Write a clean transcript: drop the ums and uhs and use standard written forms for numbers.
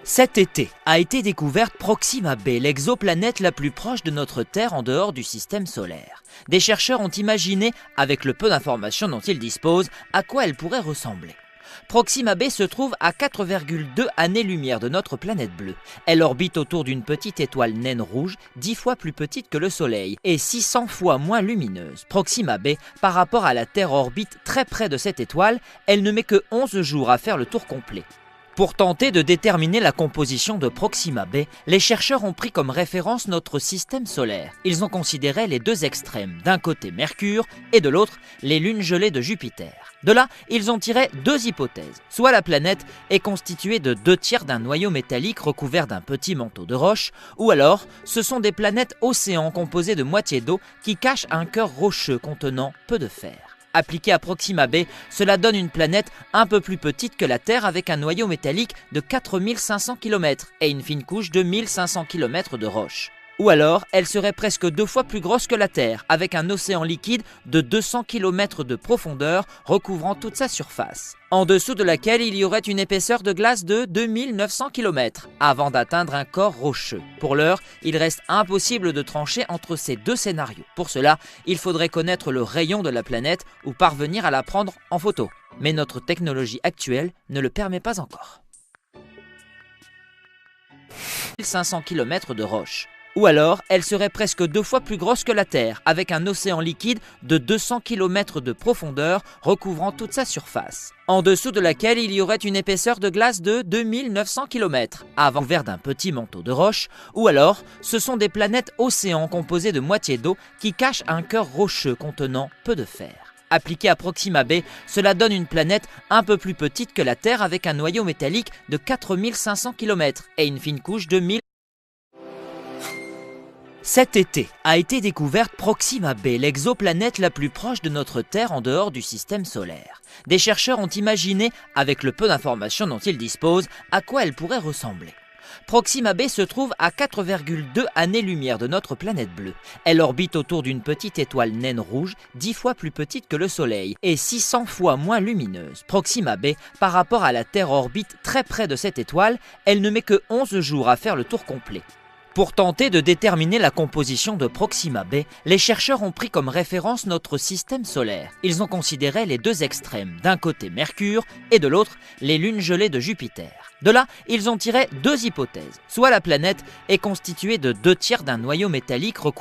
Cet été a été découverte Proxima b, l'exoplanète la plus proche de notre Terre en dehors du système solaire. Des chercheurs ont imaginé, avec le peu d'informations dont ils disposent, à quoi elle pourrait ressembler. Proxima b se trouve à 4,2 années-lumière de notre planète bleue. Elle orbite autour d'une petite étoile naine rouge, 10 fois plus petite que le Soleil et 600 fois moins lumineuse. Proxima b, par rapport à la Terre orbite très près de cette étoile, elle ne met que 11 jours à faire le tour complet. Pour tenter de déterminer la composition de Proxima b, les chercheurs ont pris comme référence notre système solaire. Ils ont considéré les deux extrêmes, d'un côté Mercure et de l'autre les lunes gelées de Jupiter. De là, ils ont tiré deux hypothèses. Soit la planète est constituée de 2/3 d'un noyau métallique recouvert d'un petit manteau de roches, ou alors ce sont des planètes océans composées de moitié d'eau qui cachent un cœur rocheux contenant peu de fer. Appliqué à Proxima b, cela donne une planète un peu plus petite que la Terre avec un noyau métallique de 4500 km et une fine couche de 1500 km de roches. Ou alors, elle serait presque 2 fois plus grosse que la Terre, avec un océan liquide de 200 km de profondeur recouvrant toute sa surface, en dessous de laquelle il y aurait une épaisseur de glace de 2900 km, avant d'atteindre un corps rocheux. Pour l'heure, il reste impossible de trancher entre ces deux scénarios. Pour cela, il faudrait connaître le rayon de la planète ou parvenir à la prendre en photo. Mais notre technologie actuelle ne le permet pas encore. 1500 km de roches. Ou alors, elle serait presque 2 fois plus grosse que la Terre, avec un océan liquide de 200 km de profondeur recouvrant toute sa surface, en dessous de laquelle il y aurait une épaisseur de glace de 2900 km, avant couvert d'un petit manteau de roches, ou alors ce sont des planètes océans composées de moitié d'eau qui cachent un cœur rocheux contenant peu de fer. Appliqué à Proxima b, cela donne une planète un peu plus petite que la Terre avec un noyau métallique de 4500 km et une fine couche de 1000. Cet été a été découverte Proxima b, l'exoplanète la plus proche de notre Terre en dehors du système solaire. Des chercheurs ont imaginé, avec le peu d'informations dont ils disposent, à quoi elle pourrait ressembler. Proxima b se trouve à 4,2 années-lumière de notre planète bleue. Elle orbite autour d'une petite étoile naine rouge, 10 fois plus petite que le Soleil et 600 fois moins lumineuse. Proxima b, par rapport à la Terre orbite très près de cette étoile, elle ne met que 11 jours à faire le tour complet. Pour tenter de déterminer la composition de Proxima b, les chercheurs ont pris comme référence notre système solaire. Ils ont considéré les deux extrêmes, d'un côté Mercure et de l'autre les lunes gelées de Jupiter. De là, ils ont tiré deux hypothèses. Soit la planète est constituée de 2/3 d'un noyau métallique recouvert